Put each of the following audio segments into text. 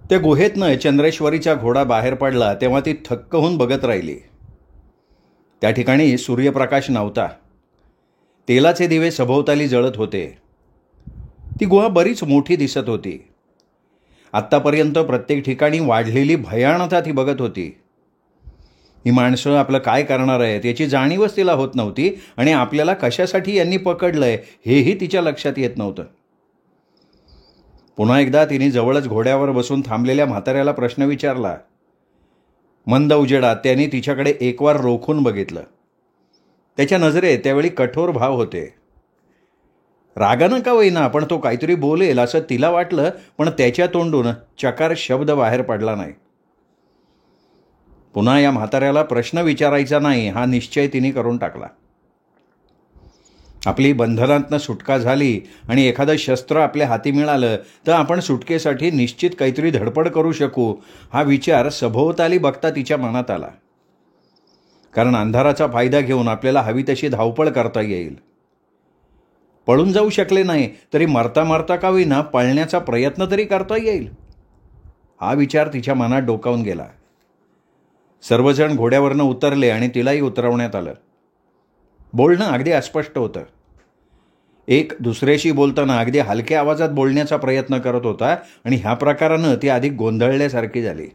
त्या गुहेतनं चंद्रेश्वरीचा घोडा बाहेर पडला तेव्हा ती थक्क होऊन बघत राहिली. त्या ठिकाणी सूर्यप्रकाश नव्हता. तेलाचे दिवे सभोवताली जळत होते. ती गुहा बरीच मोठी दिसत होती. आत्तापर्यंत प्रत्येक ठिकाणी वाढलेली भयानता ती बघत होती. ही माणसं आपलं काय करणार आहेत याची जाणीवच तिला होत नव्हती आणि आपल्याला कशासाठी यांनी पकडलंय हेही तिच्या लक्षात येत नव्हतं. पुन्हा एकदा तिने जवळच घोड्यावर बसून थांबलेल्या म्हाताऱ्याला प्रश्न विचारला. मंद उजेडात त्यांनी तिच्याकडे एकवार रोखून बघितलं. त्याच्या नजरेत त्यावेळी कठोर भाव होते. रागानं का होईना पण तो काहीतरी बोलेल असं तिला वाटलं, पण त्याच्या तोंडून चकार शब्द बाहेर पडला नाही. पुन्हा या म्हाताऱ्याला प्रश्न विचारायचा नाही हा निश्चय तिने करून टाकला. आपली बंधनातनं सुटका झाली आणि एखादं शस्त्र आपल्या हाती मिळालं तर आपण सुटकेसाठी निश्चित काहीतरी धडपड करू शकू हा विचार सभोवताली बघता तिच्या मनात आला. कारण अंधाराचा फायदा घेऊन आपल्याला हवी तशी धावपळ करता येईल. पळून जाऊ शकले नाही तरी मरता मरता का होईना पळण्याचा प्रयत्न तरी करता येईल. हा विचार तिच्या मनात डोकावून गेला. सर्वजण घोड्यावरनं उतरले आणि तिलाही उतरवण्यात आलं. बोलणं अगदी अस्पष्ट होतं. एक दुसऱ्याशी बोलताना अगदी हलक्या आवाजात बोलण्याचा प्रयत्न करत होता आणि ह्या प्रकारानं ती अधिक गोंधळल्यासारखी झाली.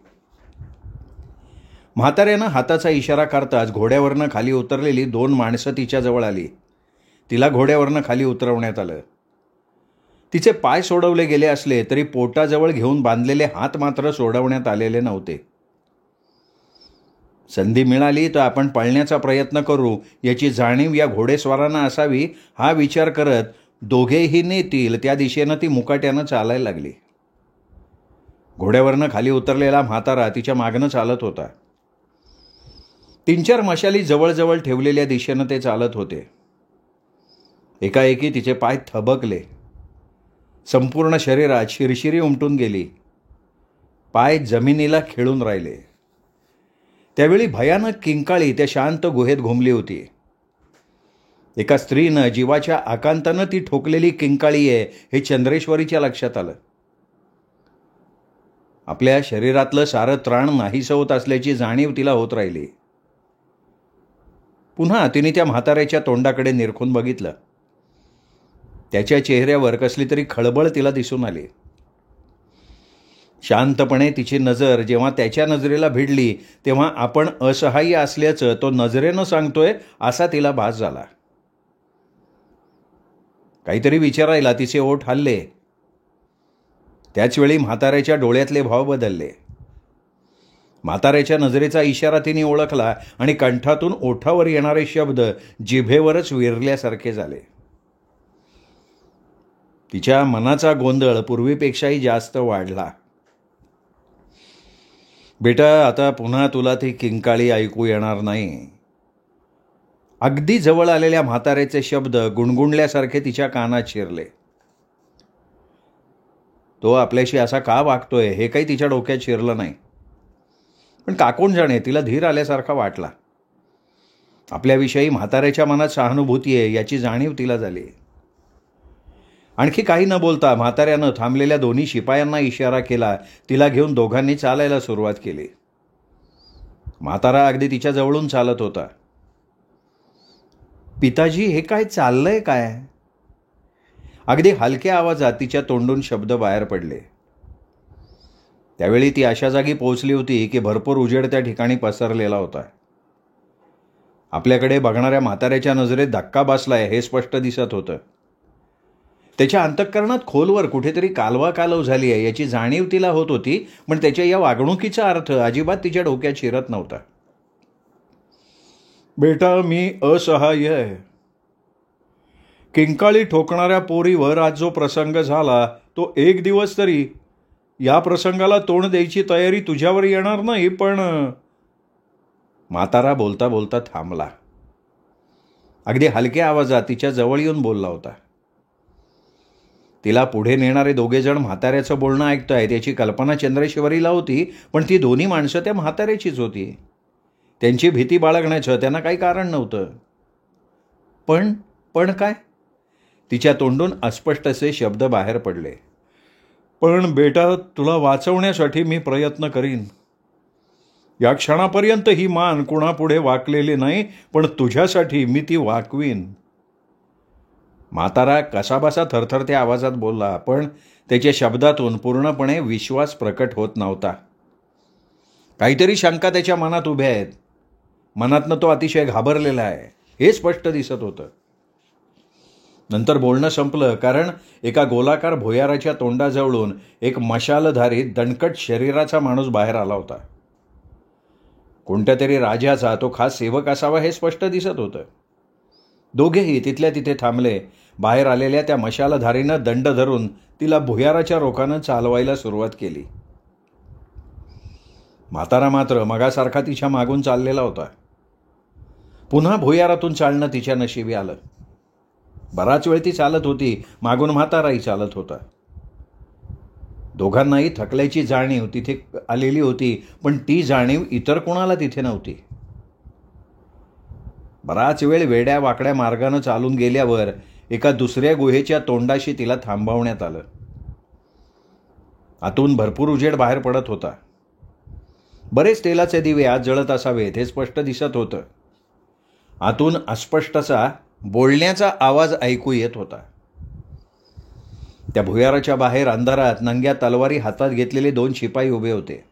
म्हाताऱ्यानं हाताचा इशारा करताच घोड्यावरनं खाली उतरलेली 2 माणसं तिच्याजवळ आली. तिला घोड्यावरनं खाली उतरवण्यात आलं. तिचे पाय सोडवले गेले असले तरी पोटाजवळ घेऊन बांधलेले हात मात्र सोडवण्यात आलेले नव्हते. संधी मिळाली तर आपण पळण्याचा प्रयत्न करू याची जाणीव या घोडेस्वारांना असावी हा विचार करत दोघेही नेतील त्या दिशेनं ती मुकाट्यानं चालायला लागली. घोड्यावरनं खाली उतरलेला म्हातारा तिच्या मागनं चालत होता. 3-4 मशाली जवळजवळ ठेवलेल्या दिशेनं ते चालत होते. एकाएकी तिचे पाय थबकले. संपूर्ण शरीरात शिरशिरी उमटून गेली. पाय जमिनीला खिळून राहिले. त्यावेळी भयानक किंकाळी त्या शांत गुहेत घुमली होती. एका स्त्रीनं जीवाच्या आकांतानं ती ठोकलेली किंकाळी आहे हे चंद्रेश्वरीच्या लक्षात आलं. आपल्या शरीरातलं सारं त्राण नाहीसं होत असल्याची जाणीव तिला होत राहिली. पुन्हा तिने त्या म्हाताऱ्याच्या तोंडाकडे निरखून बघितलं. त्याच्या चेहऱ्यावर कसली तरी खळबळ तिला दिसून आली. शांतपणे तिची नजर जेव्हा त्याच्या नजरेला भिडली तेव्हा आपण असहाय्य असल्याचं तो नजरेनं सांगतोय असा तिला भास झाला. काहीतरी विचारायला तिचे ओठ हलले. त्याचवेळी म्हाताऱ्याच्या डोळ्यातले भाव बदलले. म्हाताऱ्याच्या नजरेचा इशारा तिने ओळखला आणि कंठातून ओठावर येणारे शब्द जिभेवरच विरल्यासारखे झाले. तिच्या मनाचा गोंधळ पूर्वीपेक्षाही जास्त वाढला. बेटा, आता पुन्हा तुला ती किंकाळी ऐकू येणार नाही. अगदी जवळ आलेल्या म्हाताऱ्याचे शब्द गुणगुणल्यासारखे तिच्या कानात शिरले. तो आपल्याशी असा का वागतोय हे काही तिच्या डोक्यात शिरलं नाही. पण का कोण जाणे तिला धीर आल्यासारखा वाटला. आपल्याविषयी म्हाताऱ्याच्या मनात सहानुभूती आहे याची जाणीव तिला झाली. आणखी काही न बोलता म्हाताऱ्यानं थांबलेल्या 2 शिपायांना इशारा केला. तिला घेऊन दोघांनी चालायला सुरुवात केली. म्हातारा अगदी तिच्या जवळून चालत होता. पिताजी, हे काय चाललंय काय? अगदी हलक्या आवाजात तिच्या तोंडून शब्द बाहेर पडले. त्यावेळी ती अशा जागी पोहोचली होती की भरपूर उजेड त्या ठिकाणी पसरलेला होता. आपल्याकडे बघणाऱ्या म्हाताऱ्याच्या नजरेत धक्का बसलाय हे स्पष्ट दिसत होतं. त्याच्या अंतःकरणात खोलवर कुठेतरी कालवा झाली आहे याची जाणीव तिला होत होती, पण त्याच्या या वागणुकीचा अर्थ अजिबात तिच्या डोक्यात शिरत नव्हता. बेटा, मी असहाय्य आहे. किंकाळी ठोकणाऱ्या पोरीवर आज जो प्रसंग झाला तो एक दिवस तरी या प्रसंगाला तोंड द्यायची तयारी तुझ्यावर येणार नाही. पण म्हातारा बोलता बोलता थांबला. अगदी हलक्या आवाजात तिच्या जवळ येऊन बोलला होता. तिला पुढे नेणारे 2 जण म्हाताऱ्याचं बोलणं ऐकतायत याची कल्पना चंद्रेश्वरीला होती, पण ती 2 माणसं त्या म्हाताऱ्याचीच होती. त्यांची भीती बाळगण्याचं त्यांना काही कारण नव्हतं. पण काय? तिच्या तोंडून अस्पष्ट असे शब्द बाहेर पडले. पण बेटा, तुला वाचवण्यासाठी मी प्रयत्न करीन. या क्षणापर्यंत ही मान कुणापुढे वाकलेली नाही, पण तुझ्यासाठी मी ती वाकवीन. म्हातारा कसाबसा थरथरत्या आवाजात बोलला, पण त्याच्या शब्दातून पूर्णपणे विश्वास प्रकट होत नव्हता. काहीतरी शंका त्याच्या मनात उभ्या आहेत. मनातनं तो अतिशय घाबरलेला आहे हे स्पष्ट दिसत होतं. नंतर बोलणं संपलं, कारण एका गोलाकार भुयाराच्या तोंडाजवळून एक मशालधारी दणकट शरीराचा माणूस बाहेर आला होता. कोणत्या तरी राजाचा तो खास सेवक असावा हे स्पष्ट दिसत होतं. दोघेही तिथल्या तिथे थांबले. बाहेर आलेल्या त्या मशालधारीनं दंड धरून तिला भुयाराच्या रोखानं चालवायला सुरुवात केली. म्हातारा मात्र मगासारखा तिच्या मागून चाललेला होता. पुन्हा भुयारातून चालणं तिच्या नशिबी आलं. बराच वेळ ती चालत होती, मागून म्हाताराही चालत होता. दोघांनाही थकल्याची जाणीव तिथे आलेली होती, पण ती जाणीव इतर कोणाला तिथे नव्हती. बराच वेळ वेड्या वाकड्या मार्गानं चालून गेल्यावर एका दुसऱ्या गुहेच्या तोंडाशी तिला थांबवण्यात आलं. आतून भरपूर उजेड बाहेर पडत होता. बरेच तेलाचे दिवे आत जळत असावेत हे स्पष्ट दिसत होतं. आतून अस्पष्टसा बोलण्याचा आवाज ऐकू येत होता. त्या भुयाराच्या बाहेर अंधारात नंग्या तलवारी हातात घेतलेले 2 शिपाई उभे होते.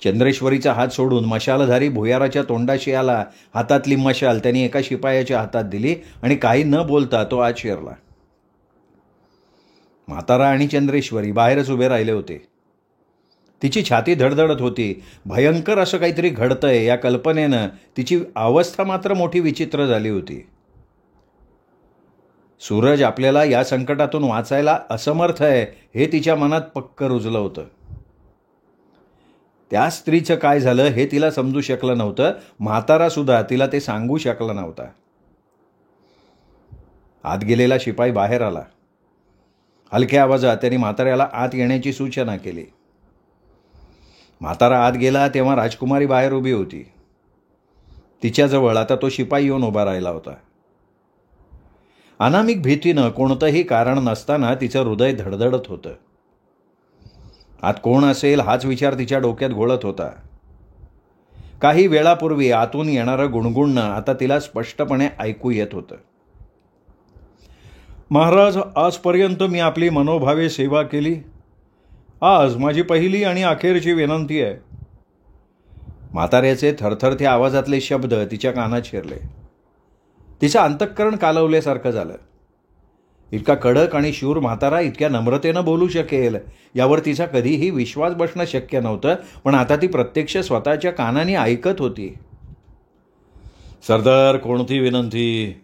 चंद्रेश्वरीचा हात सोडून मशालधारी भुयाराच्या तोंडाशी आला. हातातली मशाल त्यांनी एका शिपायाच्या हातात दिली आणि काही न बोलता तो आत शिरला. म्हातारा आणि चंद्रेश्वरी बाहेरच उभे राहिले होते. तिची छाती धडधडत होती. भयंकर असं काहीतरी घडतंय या कल्पनेनं तिची अवस्था मात्र मोठी विचित्र झाली होती. सूरज आपल्याला या संकटातून वाचायला असमर्थ आहे हे तिच्या मनात पक्क रुजलं होतं. त्या स्त्रीचं काय झालं हे तिला समजू शकलं नव्हतं. म्हातारा सुद्धा तिला ते सांगू शकला नव्हता. आत गेलेला शिपाई बाहेर आला. हलक्या आवाजात त्यांनी म्हाताऱ्याला आत येण्याची सूचना केली. म्हातारा आत गेला तेव्हा राजकुमारी बाहेर उभी होती. तिच्याजवळ आता तो शिपाई येऊन उभा राहिला होता. अनामिक भीतीनं कोणतंही कारण नसताना तिचं हृदय धडधडत होतं. आत कोण असेल हाच विचार तिच्या डोक्यात घोळत होता. काही वेळापूर्वी आतून येणारं गुणगुणणं आता तिला स्पष्टपणे ऐकू येत होतं. महाराज, आजपर्यंत मी आपली मनोभावे सेवा केली. आज माझी पहिली आणि अखेरची विनंती आहे. म्हाताऱ्याचे थरथरत्या आवाजातले शब्द तिच्या कानात शिरले. तिचं अंतःकरण कालवल्यासारखं झालं. इतका कडक आणि शूर म्हातारा इतक्या नम्रतेनं बोलू शकेल यावर तिचा कधीही विश्वास बसणं शक्य नव्हतं. पण आता ती प्रत्यक्ष स्वतःच्या कानाने ऐकत होती. सरदार, कोणती विनंती?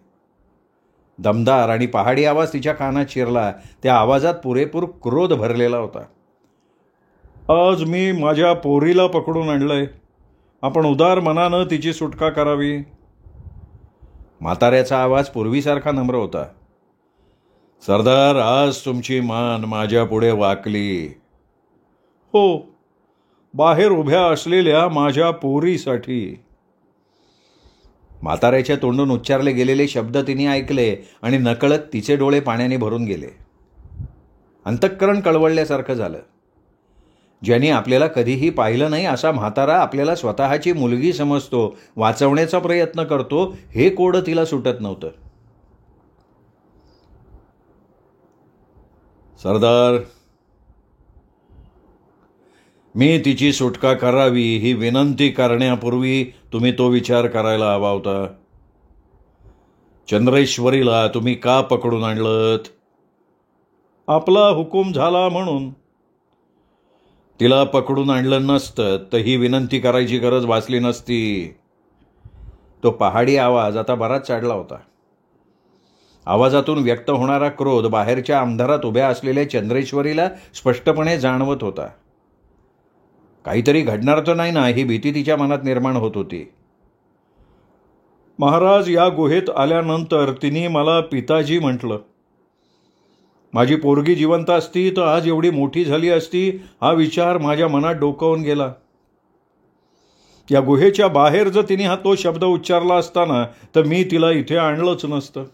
दमदार आणि पहाडी आवाज तिच्या कानात शिरला. त्या आवाजात पुरेपूर क्रोध भरलेला होता. आज मी माझ्या पोरीला पकडून आणलंय. आपण उदार मनानं तिची सुटका करावी. म्हाताऱ्याचा आवाज पूर्वीसारखा नम्र होता. सरदार, आज तुमची मान माझ्या पुढे वाकली. हो, बाहेर उभ्या असलेल्या माझ्या पोरीसाठी. म्हाताऱ्याच्या तोंडून उच्चारले गेलेले शब्द तिने ऐकले आणि नकळत तिचे डोळे पाण्याने भरून गेले. अंतःकरण कळवळल्यासारखं झालं. ज्यांनी आपल्याला कधीही पाहिलं नाही असा म्हातारा आपल्याला स्वतःची मुलगी समजतो, वाचवण्याचा प्रयत्न करतो, हे कोड तिला सुटत नव्हतं. सरदार, मी तिची सुटका करावी ही विनंती करण्यापूर्वी तुम्ही तो विचार करायला हवा होता. चंद्रेश्वरीला तुम्ही का पकडून आणलत? आपला हुकूम झाला म्हणून. तिला पकडून आणलं नसतं तर ही विनंती करायची गरज भासली नसती. तो पहाडी आवाज आता बराच चढला होता. आवाजातून व्यक्त होणारा क्रोध बाहेरच्या अंधारात उभ्या असलेल्या चंद्रेश्वरीला स्पष्टपणे जाणवत होता. काहीतरी घडणार तर नाही ना ही भीती तिच्या मनात निर्माण होत होती. महाराज, या गुहेत आल्यानंतर तिने मला पिताजी म्हटलं. माझी पोरगी जिवंत असती तर आज एवढी मोठी झाली असती हा विचार माझ्या मनात डोकावून गेला. या गुहेच्या बाहेर जर तिने तो शब्द उच्चारला असताना तर मी तिला इथे आणलंच नसतं.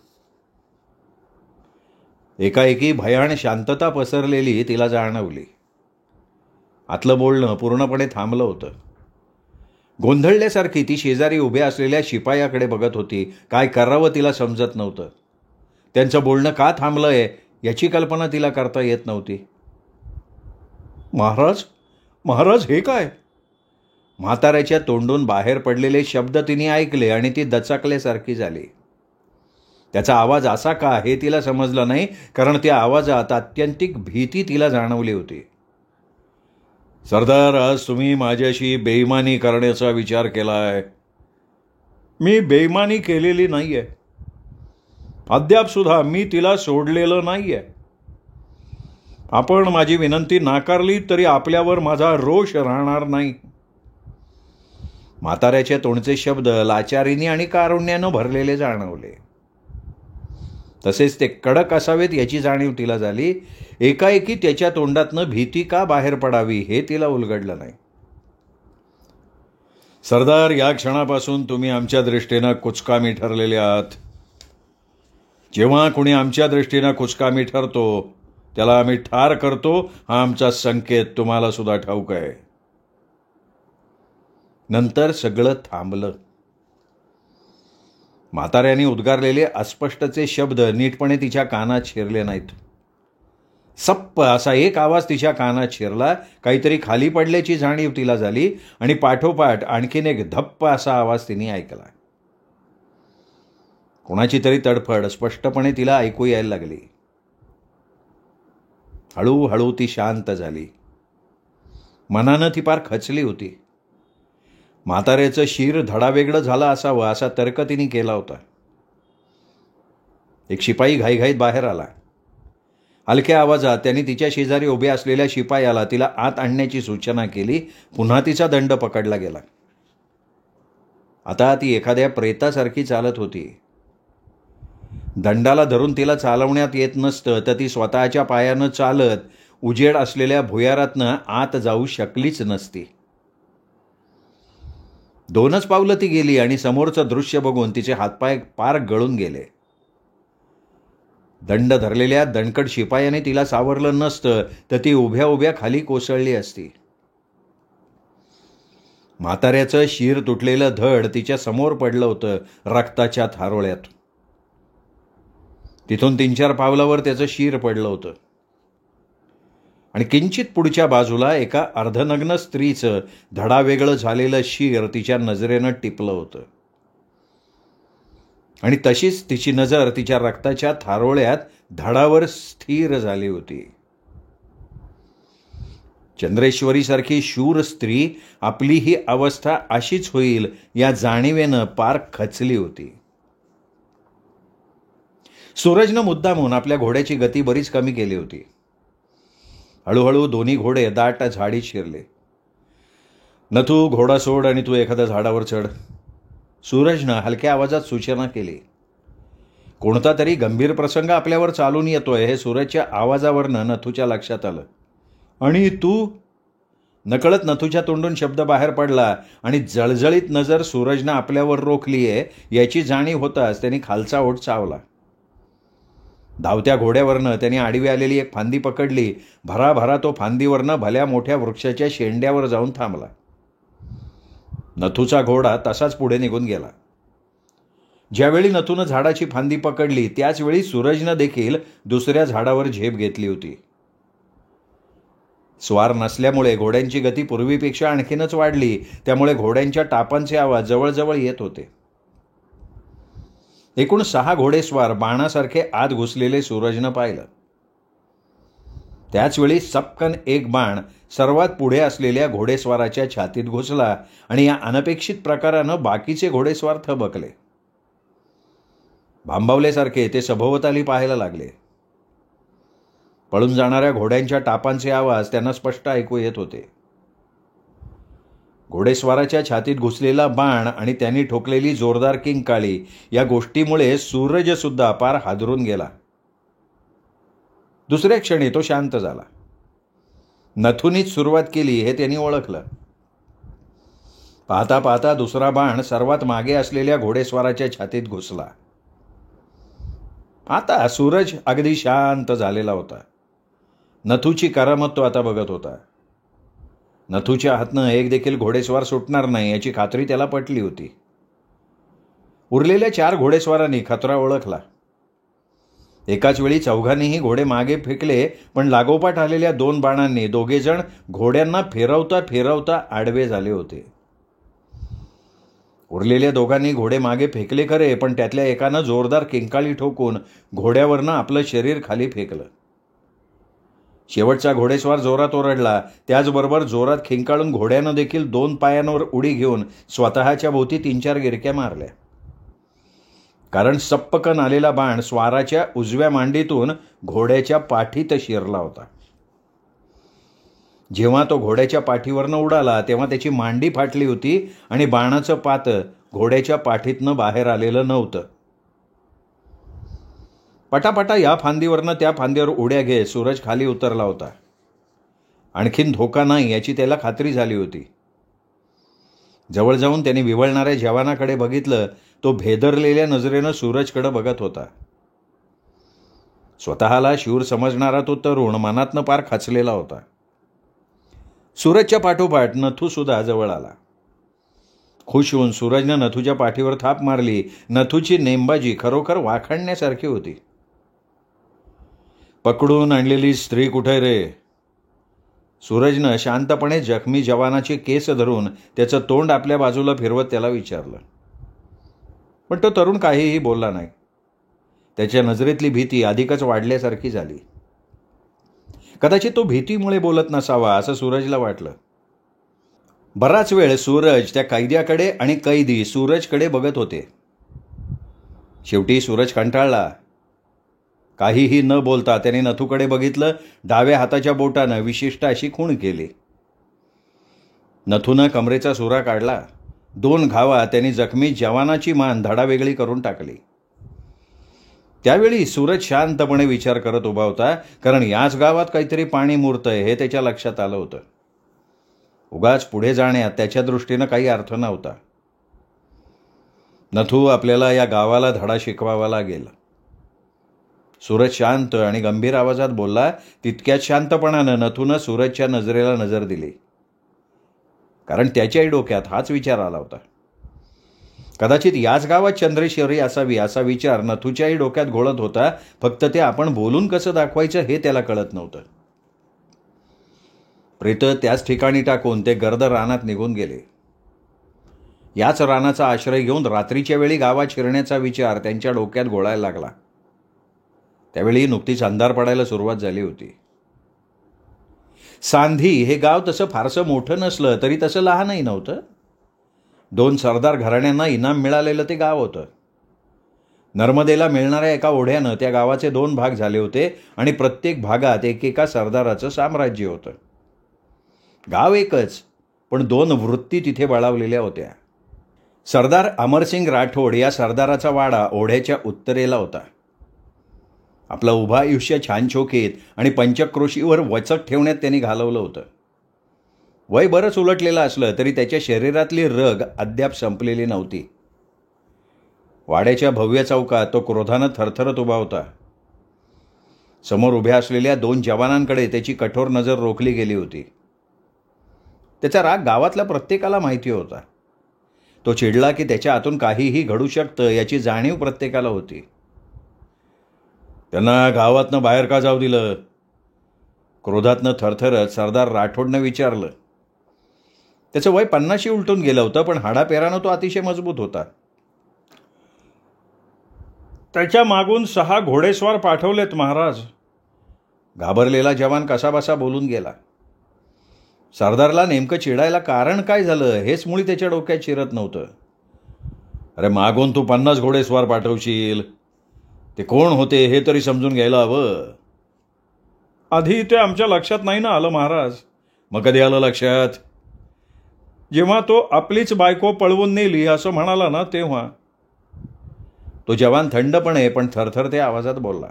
एकाएकी भयान शांतता पसरलेली तिला जाणवली. आतलं बोलणं पूर्णपणे थांबलं होतं. गोंधळल्यासारखी ती शेजारी उभ्या असलेल्या शिपायाकडे बघत होती. काय करावं तिला समजत नव्हतं. त्यांचं बोलणं का थांबलंय याची कल्पना तिला करता येत नव्हती. महाराज, महाराज, हे काय? म्हाताऱ्याच्या तोंडून बाहेर पडलेले शब्द तिने ऐकले आणि ती दचकल्यासारखी झाली. त्याचा आवाज असा का हे तिला समजलं नाही, कारण त्या आवाजात आत्यंतिक भीती तिला जाणवली होती. सरदार, आज तुम्ही माझ्याशी बेईमानी करण्याचा विचार केलाय. मी बेईमानी केलेली नाहीये. अद्याप सुद्धा मी तिला सोडलेलं नाहीये. आपण माझी विनंती नाकारली तरी आपल्यावर माझा रोष राहणार नाही. म्हाताऱ्याच्या तोंडचे शब्द लाचारीने आणि कारुण्यानं भरलेले जाणवले. तसेच ते कडक असावेत याची जाणीव तिला झाली. एकाएकी त्याच्या तोंडातनं भीती का बाहेर पडावी हे तिला उलगडलं नाही. सरदार, या क्षणापासून तुम्ही आमच्या दृष्टीनं कुचकामी ठरलेले आहात. जेव्हा कुणी आमच्या दृष्टीनं कुचकामी ठरतो त्याला आम्ही ठार करतो, हा आमचा संकेत तुम्हाला सुद्धा ठाऊक आहे. नंतर सगळं थांबलं. म्हाताऱ्याने उद्गारलेले अस्पष्टचे शब्द नीटपणे तिच्या कानात शिरले नाहीत. सप्प असा एक आवाज तिच्या कानात शिरला. काहीतरी खाली पडल्याची जाणीव तिला झाली आणि पाठोपाठ आणखीन एक धप्प असा आवाज तिने ऐकला. कोणाची तरी तडफड स्पष्टपणे तिला ऐकू यायला लागली. हळूहळू ती शांत झाली. मनानं ती पार खचली होती. म्हाताऱ्याचं शिर धडावेगळं झालं असावं असा तर्क तिने केला होता. एक शिपाई घाईघाईत बाहेर आला. हलक्या आवाजात त्यांनी तिच्या शेजारी उभ्या असलेल्या शिपायाला तिला आत आणण्याची सूचना केली. पुन्हा तिचा दंड पकडला गेला. आता ती एखाद्या प्रेतासारखी चालत होती. दंडाला धरून तिला चालवण्यात येत नसतं तर ती स्वतःच्या पायानं चालत उजेड असलेल्या भुयारातनं आत जाऊ शकलीच नसती. 2च पावलं ती गेली आणि समोरचं दृश्य बघून तिचे हातपाय पार गळून गेले. दंड धरलेल्या दणकट शिपायाने तिला सावरलं नसतं तर ती उभ्या उभ्या खाली कोसळली असती. म्हाताऱ्याचं शिर तुटलेलं धड तिच्या समोर पडलं होतं रक्ताच्या थारोळ्यात. तिथून 3-4 पावलावर त्याचं शिर पडलं होतं आणि किंचित पुढच्या बाजूला एका अर्धनग्न स्त्रीचं धडावेगळं झालेलं शिर तिच्या नजरेनं टिपलं होतं आणि तशीच तिची नजर तिच्या रक्ताच्या थारोळ्यात धडावर स्थिर झाली होती. चंद्रेश्वरीसारखी शूर स्त्री आपली ही अवस्था अशीच होईल या जाणीवेनं पार खचली होती. सूरजनं मुद्दामून आपल्या घोड्याची गती बरीच कमी केली होती. हळूहळू दोन्ही घोडे दाट झाडीत शिरले. नथू, घोडा सोड आणि तू एखाद्या झाडावर चढ, सूरजनं हलक्या आवाजात सूचना केली. कोणता तरी गंभीर प्रसंग आपल्यावर चालून येतोय हे सूरजच्या आवाजावरनं नथूच्या लक्षात आलं. आणि तू? नकळत नथूच्या तोंडून शब्द बाहेर पडला आणि जळजळीत नजर सूरजनं आपल्यावर रोखलीये याची जाणीव होताच त्यांनी खालचा ओठ चावला. धावत्या घोड्यावरनं त्यांनी आडवी आलेली एक फांदी पकडली. भराभरा तो फांदीवरनं भल्या मोठ्या वृक्षाच्या शेंड्यावर जाऊन थांबला. नथूचा घोडा तसाच पुढे निघून गेला. ज्यावेळी नथूनं झाडाची फांदी पकडली त्याचवेळी सूरजनं देखील दुसऱ्या झाडावर झेप घेतली होती. स्वार नसल्यामुळे घोड्यांची गती पूर्वीपेक्षा आणखीनच वाढली. त्यामुळे घोड्यांच्या टापांचे आवाज जवळजवळ येत होते. एकूण 6 घोडेस्वार बाणासारखे आत घुसलेले सूरजनं पाहिलं. त्याचवेळी सपकन एक बाण सर्वात पुढे असलेल्या घोडेस्वाराच्या छातीत घुसला आणि या अनपेक्षित प्रकारानं बाकीचे घोडेस्वार थबकले. भांबावल्यासारखे ते सभोवताली पाहायला लागले. पळून जाणाऱ्या घोड्यांच्या टापांचे आवाज त्यांना स्पष्ट ऐकू येत होते. घोडेस्वाराच्या छातीत घुसलेला बाण आणि त्यांनी ठोकलेली जोरदार किंकाळी या गोष्टीमुळे सूरज सुद्धा पार हादरून गेला. दुसऱ्या क्षणी तो शांत झाला. नथूनीच सुरुवात केली हे त्यांनी ओळखलं. पाहता पाहता दुसरा बाण सर्वात मागे असलेल्या घोडेस्वाराच्या छातीत घुसला. आता सूरज अगदी शांत झालेला होता. नथूची करामत तो आता बघत होता. नथूच्या हातनं एक देखील घोडेस्वार सुटणार नाही याची खात्री त्याला पटली होती. उरलेल्या 4 घोडेस्वारांनी खतरा ओळखला. एकाच वेळी चौघांनीही घोडे मागे फेकले, पण लागोपाठ आलेल्या 2 बाणांनी दोघेजण घोड्यांना फिरवता फिरवता आडवे झाले होते. उरलेल्या दोघांनी घोडे मागे फेकले खरे, पण त्यातल्या एकानं जोरदार किंकाळी ठोकून घोड्यावरनं आपलं शरीर खाली फेकलं. शेवटचा घोडेस्वार जोरात ओरडला. त्याचबरोबर जोरात खिंकाळून घोड्यानं देखील 2 पायांवर उडी घेऊन स्वतःच्या भोवती 3-4 गिरक्या मारल्या. कारण सप्पकन आलेला बाण स्वाराच्या उजव्या मांडीतून घोड्याच्या पाठीत शिरला होता. जेव्हा तो घोड्याच्या पाठीवरनं उडाला तेव्हा त्याची मांडी फाटली होती आणि बाणाचं पातं घोड्याच्या पाठीतनं बाहेर आलेलं नव्हतं. पटापटा या फांदीवरनं त्या फांदीवर उड्या घेत सूरज खाली उतरला होता. आणखीन धोका नाही याची त्याला खात्री झाली होती. जवळ जाऊन त्याने विवळणाऱ्या जवानाकडे बघितलं. तो भेदरलेल्या नजरेनं सूरजकडे बघत होता. स्वतःला शूर समजणारा तो तरुण मनातनं पार खचलेला होता. सूरजच्या पाठोपाठ नथू सुद्धा जवळ आला. खुश होऊन सूरजनं नथूच्या पाठीवर थाप मारली. नथूची नेमबाजी खरोखर वाखाणण्यासारखी होती. पकडून आणलेली स्त्री कुठे रे? सूरजनं शांतपणे जखमी जवानाचे केस धरून त्याचं तोंड आपल्या बाजूला फिरवत त्याला विचारलं. पण तो तरुण काहीही बोलला नाही. त्याच्या नजरेतली भीती अधिकच वाढल्यासारखी झाली. कदाचित तो भीतीमुळे बोलत नसावा असं सूरजला वाटलं. बराच वेळ सूरज त्या कैद्याकडे आणि कैदी सूरजकडे बघत होते. शेवटी सूरज कंटाळला. काहीही न बोलता त्याने नथूकडे बघितलं. डाव्या हाताच्या बोटानं विशिष्ट अशी खूण केली. नथूनं कमरेचा सुरा काढला. 2 घावात त्यांनी जखमी जवानाची मान धडावेगळी करून टाकली. त्यावेळी सूरज शांतपणे विचार करत उभा होता, कारण याच गावात काहीतरी पाणी मुरतंय हे त्याच्या लक्षात आलं होतं. उगाच पुढे जाण्यात त्याच्या दृष्टीनं काही अर्थ नव्हता. नथू, आपल्याला या गावाला धडा शिकवावा लागेल. सूरज शांत आणि गंभीर आवाजात बोलला. तितक्याच शांतपणानं नथूनं सूरजच्या नजरेला नजर दिली, कारण त्याच्याही डोक्यात हाच विचार आला होता. कदाचित याच गावात चंद्रेश्वरी असावी असा विचार नथूच्याही डोक्यात घोळत होता. फक्त ते आपण बोलून कसं दाखवायचं हे त्याला कळत नव्हतं. प्रेत त्याच ठिकाणी टाकून ते गर्द रानात निघून गेले. याच रानाचा आश्रय घेऊन रात्रीच्या वेळी गावात शिरण्याचा विचार त्यांच्या डोक्यात घोळायला लागला. त्यावेळी नुकतीच अंधार पडायला सुरुवात झाली होती. सांधी हे गाव तसं फारसं मोठं नसलं तरी तसं लहानही नव्हतं. 2 सरदार घराण्यांना इनाम मिळालेलं ते गाव होतं. नर्मदेला मिळणाऱ्या एका ओढ्यानं त्या गावाचे 2 भाग झाले होते आणि प्रत्येक भागात एकेका सरदाराचं साम्राज्य होतं. गाव एकच, पण 2 वृत्ती तिथे बळावलेल्या होत्या. सरदार अमरसिंग राठोड या सरदाराचा वाडा ओढ्याच्या उत्तरेला होता. आपलं उभं आयुष्य छानछोकीत आणि पंचक्रोशीवर वचक ठेवण्यात त्यांनी घालवलं होतं. वय बरंच उलटलेलं असलं तरी त्याच्या शरीरातली रग अद्याप संपलेली नव्हती. वाड्याच्या भव्य चौकात तो क्रोधानं थरथरत उभा होता. समोर उभ्या असलेल्या 2 जवानांकडे त्याची कठोर नजर रोखली गेली होती. त्याचा राग गावातल्या प्रत्येकाला माहिती होता. तो चिडला की त्याच्या हातून काहीही घडू शकतं याची जाणीव प्रत्येकाला होती. त्यांना गावातनं बाहेर का जाऊ दिलं? क्रोधातनं थरथरत सरदार राठोडनं विचारलं. त्याचं वय 50शी उलटून गेलं होतं, पण हाडापेरानं तो अतिशय मजबूत होता. त्याच्या मागून 6 घोडेस्वार पाठवलेत महाराज. घाबरलेला जवान कसाबसा बोलून गेला. सरदारला नेमकं चिडायला कारण काय झालं हेच मुळी त्याच्या डोक्यात शिरत नव्हतं. अरे, मागून तू 50 घोडेस्वार पाठवशील, ते कोण होते हे तरी समजून घ्यायला हवं. आधी ते आमच्या लक्षात नाही ना आलं महाराज. मग कधी आलं लक्षात? जेव्हा तो आपलीच बायको पळवून नेली असं म्हणाला ना तेव्हा. तो जवान थंडपणे पण थरथरत्या आवाजात बोलला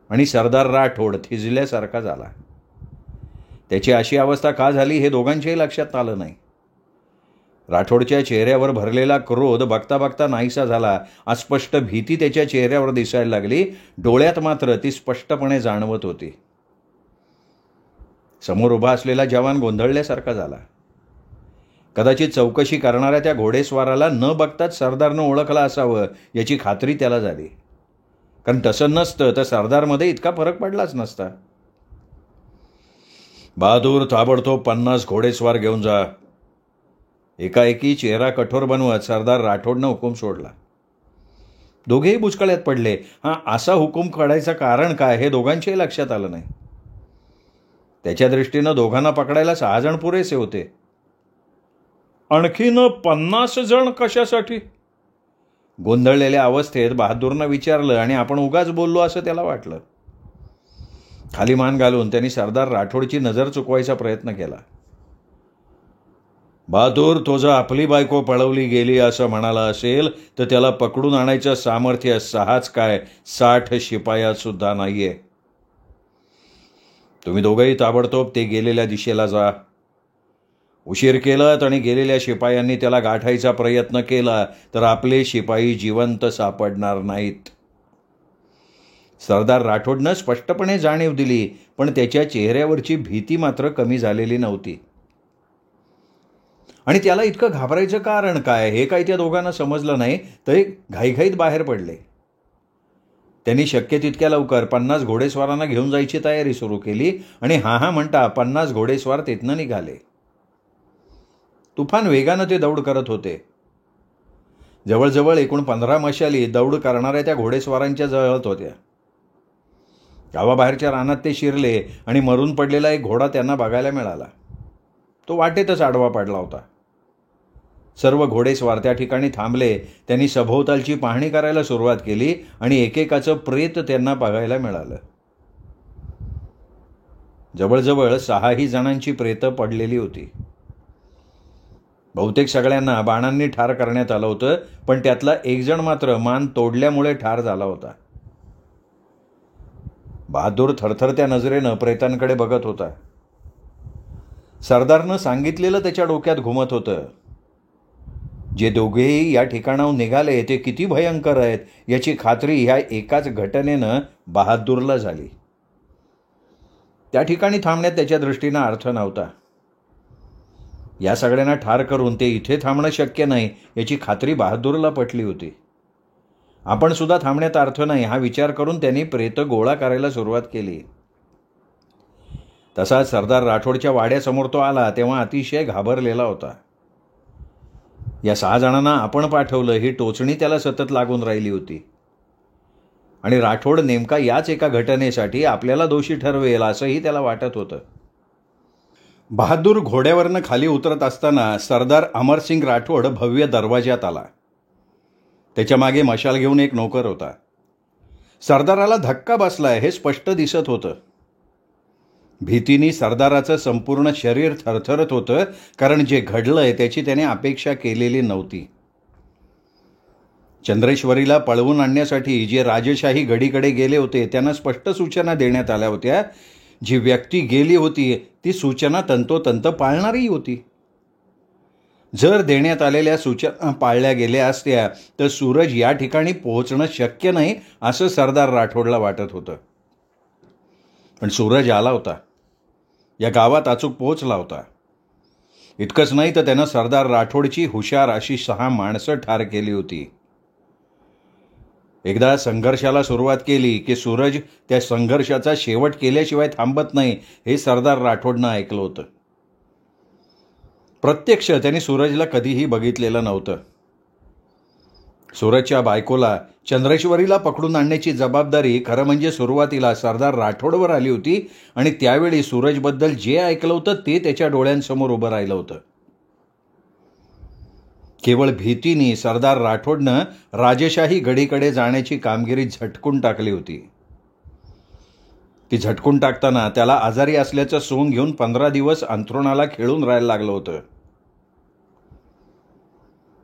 आणि सरदार राठोड थिजल्यासारखा झाला. त्याची अशी अवस्था का झाली हे दोघांच्याही लक्षात आलं नाही. राठोडच्या चेहऱ्यावर भरलेला क्रोध बघता बघता नाहीसा झाला. अस्पष्ट भीती त्याच्या चेहऱ्यावर दिसायला लागली. डोळ्यात मात्र ती स्पष्टपणे जाणवत होती. समोर उभा असलेला जवान गोंधळल्यासारखा झाला. कदाचित चौकशी करणाऱ्या त्या घोडेस्वाराला न बघताच सरदारनं ओळखलं असावं याची खात्री त्याला झाली. कारण तसं नसतं तर सरदारमध्ये इतका फरक पडलाच नसता. बहादूर, ताबडतोब 50 घोडेस्वार घेऊन जा. एकाएकी चेहरा कठोर बनवत सरदार राठोडनं हुकूम सोडला. दोघेही बुचकळ्यात पडले. असा हुकूम काढायचं कारण काय हे दोघांच्याही लक्षात आलं नाही. त्याच्या दृष्टीनं दोघांना पकडायला 6 जण पुरेसे होते. आणखीन 50 जण कशासाठी? गोंधळलेल्या अवस्थेत बहादूरनं विचारलं आणि आपण उगाच बोललो असं त्याला वाटलं. खाली मान घालून त्यांनी सरदार राठोडची नजर चुकवायचा प्रयत्न केला. बहादूर, तो जर आपली बायको पळवली गेली असं म्हणाला असेल तर त्याला पकडून आणायचं सामर्थ्य 6च काय 60 शिपायात सुद्धा नाहीये. तुम्ही दोघंही ताबडतोब ते गेलेल्या दिशेला जा. उशीर केलात आणि गेलेल्या शिपायांनी त्याला गाठायचा प्रयत्न केला तर आपले शिपाई जिवंत सापडणार नाहीत. सरदार राठोडनं स्पष्टपणे जाणीव दिली, पण त्याच्या चेहऱ्यावरची भीती मात्र कमी झालेली नव्हती. आणि त्याला इतकं घाबरायचं कारण काय हे काही त्या दोघांना समजलं नाही. ते घाईघाईत बाहेर पडले. त्यांनी शक्य तितक्या लवकर 50 घोडेस्वारांना घेऊन जायची तयारी सुरू केली आणि हा म्हणता 50 घोडेस्वार तिथनं निघाले. तुफान वेगानं ते दौड करत होते. जवळजवळ एकूण 15 मशाली दौड करणाऱ्या त्या घोडेस्वारांच्या जळत होत्या. गावाबाहेरच्या रानात ते शिरले आणि मरून पडलेला एक घोडा त्यांना बघायला मिळाला. तो वाटेतच आडवा पडला होता. सर्व घोडेस्वार त्या ठिकाणी थांबले. त्यांनी सभोवतालची पाहणी करायला सुरुवात केली आणि एकेकाचं प्रेत त्यांना बघायला मिळालं. जवळजवळ 6 जणांची प्रेतं पडलेली होती. बहुतेक सगळ्यांना बाणांनी ठार करण्यात आलं होतं, पण त्यातला एक जण मात्र मान तोडल्यामुळे ठार झाला होता. बहादूर थरथरत्या नजरेनं प्रेतांकडे बघत होता. सरदारनं सांगितलेलं त्याच्या डोक्यात घुमत होतं. जे दोघेही या ठिकाणाहून निघाले ते किती भयंकर आहेत याची खात्री ह्या एकाच घटनेनं बहादूरला झाली. त्या ठिकाणी थांबण्यात त्याच्या दृष्टीनं अर्थ नव्हता. या सगळ्यांना ठार करून ते इथे थांबणं शक्य नाही याची खात्री बहादूरला पटली होती. आपण सुद्धा थांबण्यात अर्थ नाही हा विचार करून त्यांनी प्रेत गोळा करायला सुरुवात केली. तसाच सरदार राठोडच्या वाड्यासमोर तो आला तेव्हा अतिशय घाबरलेला होता. या 6 जणांना आपण पाठवलं ही टोचणी त्याला सतत लागून राहिली होती. आणि राठोड नेमका याच एका घटनेसाठी आपल्याला दोषी ठरवेल असंही त्याला वाटत होतं. बहादूर घोड्यावरनं खाली उतरत असताना सरदार अमरसिंग राठोड भव्य दरवाज्यात आला. त्याच्या मागे मशाल घेऊन एक नोकर होता. सरदाराला धक्का बसलाय हे स्पष्ट दिसत होतं. भीतीने सरदाराचं संपूर्ण शरीर थरथरत होतं, कारण जे घडलंय त्याची त्याने अपेक्षा केलेली नव्हती. चंद्रेश्वरीला पळवून आणण्यासाठी जे राजशाही गडीकडे गेले होते त्यांना स्पष्ट सूचना देण्यात आल्या होत्या. जी व्यक्ती गेली होती ती सूचना तंतोतंत पाळणारी होती. जर देण्यात आलेल्या सूचना पाळल्या गेल्या असत्या तर सूरज या ठिकाणी पोहोचणं शक्य नाही असं सरदार राठोडला वाटत होतं. पण सूरज आला होता. या गावात अचूक पोहोचला होता. इतकंच नाही तर त्यानं सरदार राठोडची हुशार अशी 6 माणसं ठार केली होती. एकदा संघर्षाला सुरुवात केली की सूरज त्या संघर्षाचा शेवट केल्याशिवाय थांबत नाही हे सरदार राठोडनं ऐकलं होतं. प्रत्यक्ष त्यांनी सूरजला कधीही बघितलेलं नव्हतं. सूरजच्या बायकोला चंद्रेश्वरीला पकडून आणण्याची जबाबदारी खरं म्हणजे सुरुवातीला सरदार राठोडवर आली होती आणि त्यावेळी सूरजबद्दल जे ऐकलं होतं ते त्याच्या डोळ्यांसमोर उभं राहिलं होतं. केवळ भीतीने सरदार राठोडनं राजशाही गडीकडे जाण्याची कामगिरी झटकून टाकली होती. ती झटकून टाकताना त्याला आजारी असल्याचं सोंग घेऊन 15 दिवस अंथरुणाला खिळून राहायला लागलं होतं.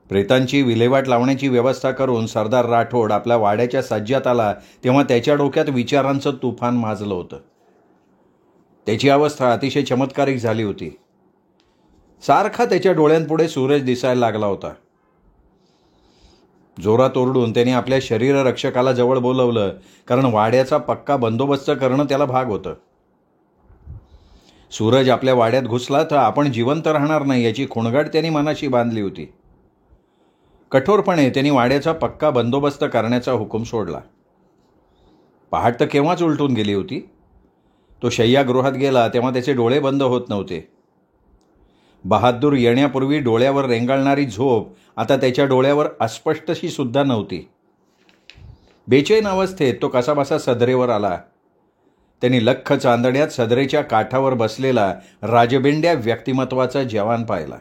प्रेतांची विल्हेवाट लावण्याची व्यवस्था करून सरदार राठोड आपल्या वाड्याच्या सज्जात आला तेव्हा त्याच्या डोक्यात विचारांचं तुफान माजलं होतं. त्याची अवस्था अतिशय चमत्कारिक झाली होती. सारखा त्याच्या डोळ्यांपुढे सूरज दिसायला लागला होता. जोरात ओरडून त्याने आपल्या शरीररक्षकाला जवळ बोलवलं, कारण वाड्याचा पक्का बंदोबस्त करणं त्याला भाग होतं. सूरज आपल्या वाड्यात घुसला तर आपण जिवंत राहणार नाही याची खुणगाट त्यांनी मनाशी बांधली होती. कठोरपणे त्यांनी वाड्याचा पक्का बंदोबस्त करण्याचा हुकूम सोडला. पहाट तर केव्हाच उलटून गेली होती. तो शय्यागृहात गेला तेव्हा त्याचे डोळे बंद होत नव्हते. बहादूर येण्यापूर्वी डोळ्यावर रेंगाळणारी झोप आता त्याच्या डोळ्यावर अस्पष्टशी सुद्धा नव्हती. बेचैन अवस्थेत तो कसाबसा सदरेवर आला. त्यांनी लख्ख चांदण्यात सदरेच्या काठावर बसलेला राजबेंड्या व्यक्तिमत्वाचा जवान पाहिला.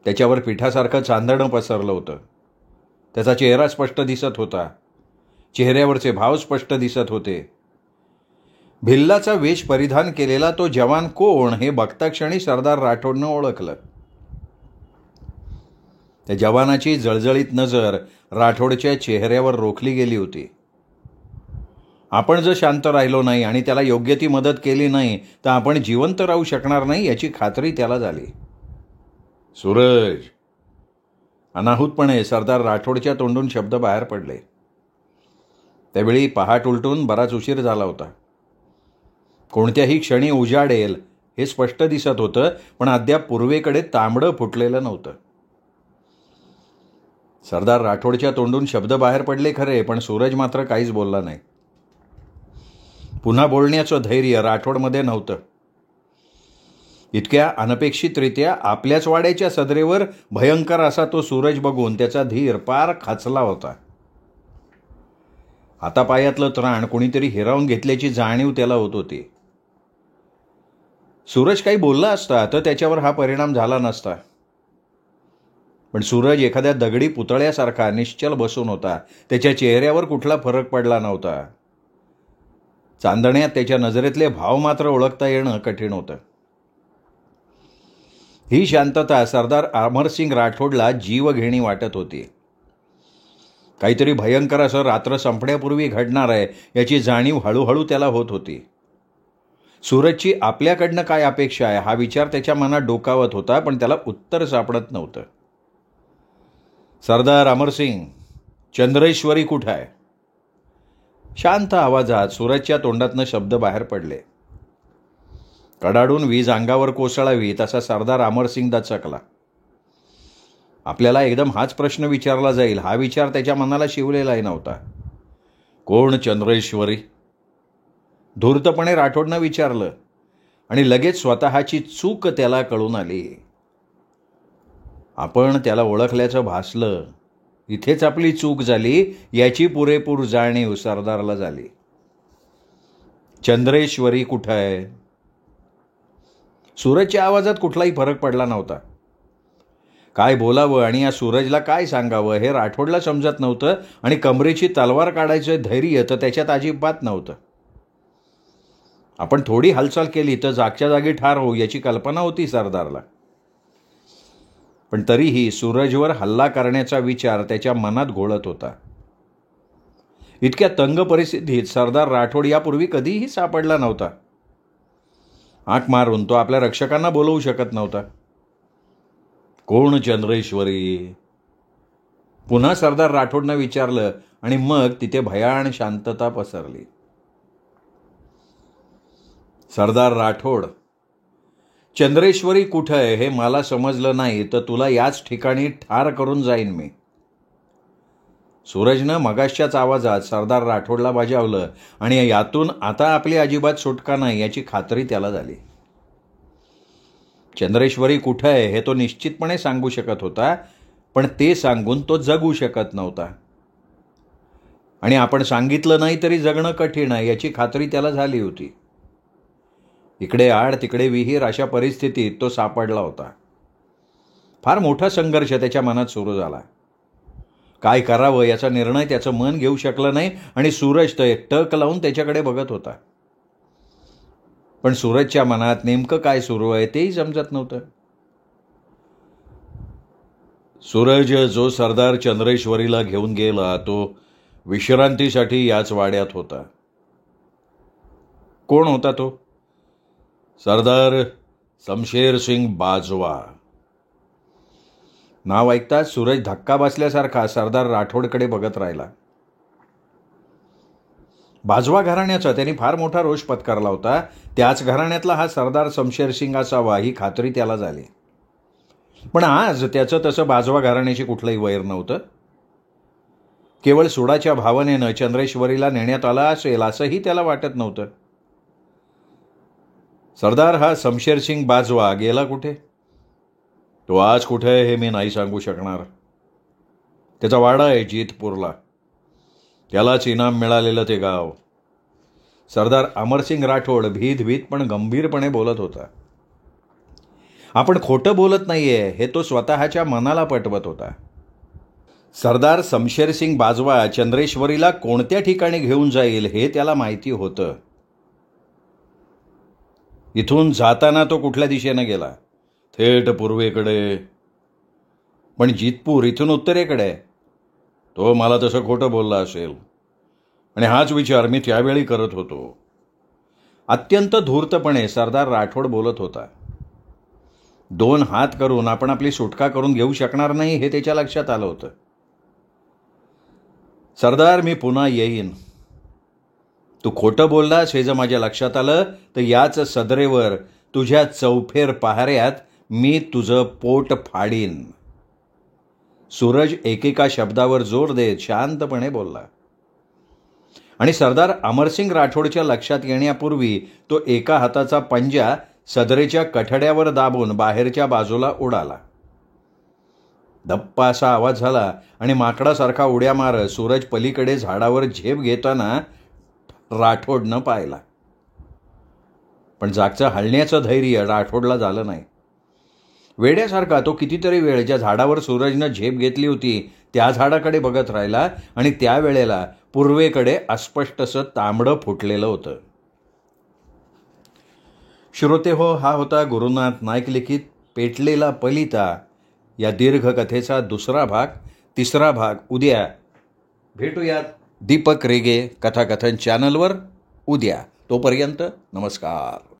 त्याच्यावर पिठासारखं चांदणं पसरलं होतं. त्याचा चेहरा स्पष्ट दिसत होता. चेहऱ्यावरचे भाव स्पष्ट दिसत होते. भिल्लाचा वेश परिधान केलेला तो जवान कोण हे बघता क्षणी सरदार राठोडनं ओळखलं. त्या जवानाची जळजळीत नजर राठोडच्या चेहऱ्यावर रोखली गेली होती. आपण जर शांत राहिलो नाही आणि त्याला योग्य ती मदत केली नाही तर आपण जिवंत राहू शकणार नाही याची खात्री त्याला झाली. सूरज, अनाहूतपणे सरदार राठोडच्या तोंडून शब्द बाहेर पडले. त्यावेळी पहाट उलटून बराच उशीर झाला होता. कोणत्याही क्षणी उजाडेल हे स्पष्ट दिसत होतं, पण अद्याप पूर्वेकडे तांबडं फुटलेलं नव्हतं. सरदार राठोडच्या तोंडून शब्द बाहेर पडले खरे, पण सूरज मात्र काहीच बोलला नाही. पुन्हा बोलण्याचं धैर्य राठोडमध्ये नव्हतं. इतक्या अनपेक्षितरित्या आपल्याच वाड्याच्या सदरेवर भयंकर असा तो सूरज बघून त्याचा धीर पार खचला होता. हातापायातलं त्राण कोणीतरी हिरावून घेतल्याची जाणीव त्याला होत होती. सूरज काही बोलला असता तर त्याच्यावर हा परिणाम झाला नसता. पण सूरज एखाद्या दगडी पुतळ्यासारखा निश्चल बसून होता. त्याच्या चेहऱ्यावर कुठला फरक पडला नव्हता. चांदण्यात त्याच्या नजरेतले भाव मात्र ओळखता येणं कठीण होतं. ही शांतता सरदार अमरसिंग राठोडला जीवघेणी वाटत होती. काहीतरी भयंकर असं रात्र संपण्यापूर्वी घडणार आहे याची जाणीव हळूहळू त्याला होत होती. सूरजची आपल्याकडनं काय अपेक्षा आहे हा विचार त्याच्या मनात डोकावत होता, पण त्याला उत्तर सापडत नव्हतं. सरदार अमरसिंग, चंद्रेश्वरी कुठं आहे? शांत आवाजात सूरजच्या तोंडातनं शब्द बाहेर पडले. कडाडून वीज अंगावर कोसळावी तसा सरदार अमरसिंग दचकला. आपल्याला एकदम हाच प्रश्न विचारला जाईल हा विचार त्याच्या मनाला शिवलेलाही नव्हता. कोण चंद्रेश्वरी? धूर्तपणे राठोडनं विचारलं आणि लगेच स्वतःची चूक त्याला कळून आली. आपण त्याला ओळखल्याचं भासलं. इथेच आपली चूक झाली याची पुरेपूर जाणीव सरदारला झाली. चंद्रेश्वरी कुठं आहे? सूरजच्या आवाजात कुठलाही फरक पडला नव्हता. काय बोलावं आणि या सूरजला काय सांगावं हे राठोडला समजत नव्हतं आणि कमरेची तलवार काढायचं धैर्य तर त्याच्यात अजिबात नव्हतं. आपण थोडी हालचाल केली तर जागच्या जागी ठार होऊ याची कल्पना होती सरदारला. पण तरीही सूरजवर हल्ला करण्याचा विचार त्याच्या मनात घोळत होता. इतक्या तंग परिस्थितीत सरदार राठोड यापूर्वी कधीही सापडला नव्हता. हाक मारून तो आपल्या रक्षकांना बोलवू शकत नव्हता. कोण चंद्रेश्वरी? पुन्हा सरदार राठोडनं विचारलं आणि मग तिथे भयान शांतता पसरली. सरदार राठोड, चंद्रेश्वरी कुठं आहे हे मला समजलं नाही तर तुला याच ठिकाणी ठार करून जाईन मी. सूरजनं मगाशच्याच आवाजात सरदार राठोडला बजावलं आणि यातून आता आपली अजिबात सुटका नाही याची खात्री त्याला झाली. चंद्रेश्वरी कुठं आहे हे तो निश्चितपणे सांगू शकत होता, पण ते सांगून तो जगू शकत नव्हता. आणि आपण सांगितलं नाही तरी जगणं कठीण आहे याची खात्री त्याला झाली होती. इकडे आड तिकडे विहीर अशा परिस्थितीत तो सापडला होता. फार मोठा संघर्ष त्याच्या मनात सुरू झाला. काय करावं याचा निर्णय त्याचं मन घेऊ शकलं नाही आणि सूरज टक लावून त्याच्याकडे बघत होता. पण सूरजच्या मनात नेमकं काय सुरू आहे तेही समजत नव्हतं. सूरज जो सरदार चंद्रेश्वरीला घेऊन गेला तो विश्रांतीसाठी याच वाड्यात होता. कोण होता तो? सरदार शमशेर सिंग बाजवा. नाव ऐकताच सूरज धक्का बसल्यासारखा सरदार राठोडकडे बघत राहिला. बाजवा घराण्याचा त्यांनी फार मोठा रोष पत्करला होता. त्याच घराण्यातला हा सरदार शमशेर सिंग असावा ही खात्री त्याला झाली. पण आज त्याचं तसं बाजवा घराण्याशी कुठलंही वैर नव्हतं. केवळ सुडाच्या भावनेनं चंद्रेश्वरीला नेण्यात आला असेल असंही त्याला वाटत नव्हतं. सरदार हा शमशेर सिंग बाजवा गेला कुठे? तो आज कुठे आहे हे मी नाही सांगू शकणार. त्याचा वाडा आहे जीतपूरला. त्यालाच इनाम मिळालेलं ते गाव. सरदार अमरसिंग राठोड भीत पण गंभीरपणे बोलत होता. आपण खोटं बोलत नाहीये हे तो स्वतःच्या मनाला पटवत होता. सरदार शमशेर सिंग बाजवा चंद्रेश्वरीला कोणत्या ठिकाणी घेऊन जाईल हे त्याला माहिती होतं. इथून जाताना तो कुठल्या दिशेनं गेला? थेट पूर्वेकडे. पण जीतपूर इथून उत्तरेकडे. तो मला तसं खोटं बोलला असेल आणि हाच विचार मी त्यावेळी करत होतो. अत्यंत धूर्तपणे सरदार राठोड बोलत होता. 2 हात करून आपण आपली सुटका करून घेऊ शकणार नाही हे त्याच्या लक्षात आलं होतं. सरदार मी पुन्हा येईन. तू खोटं बोललास हे जर माझ्या लक्षात आलं तर याच सदरेवर तुझ्या चौफेर पहाऱ्यात मी तुझं पोट फाडीन. सूरज एकेका शब्दावर जोर देत शांतपणे बोलला. आणि सरदार अमरसिंग राठोडच्या लक्षात येण्यापूर्वी तो एका हाताचा पंजा सदरेच्या कठड्यावर दाबून बाहेरच्या बाजूला उडाला. धप्पा असा आवाज झाला आणि माकडासारखा उड्या मारत सूरज पलीकडे झाडावर झेप घेताना राठोडनं पाहिला. पण जागचं हलण्याचं धैर्य राठोडला झालं नाही. वेड्यासारखा तो कितीतरी वेळ ज्या झाडावर सूरजनं झेप घेतली होती त्या झाडाकडे बघत राहिला आणि त्यावेळेला पूर्वेकडे अस्पष्टसं तांबडं फुटलेलं होतं. श्रोते हो, हा होता गुरुनाथ नाईक लिखित पेटलेला पलिता या दीर्घ कथेचा दुसरा भाग. तिसरा भाग उद्या भेटूयात दीपक रेगे कथाकथन चॅनलवर उद्या. तोपर्यंत नमस्कार.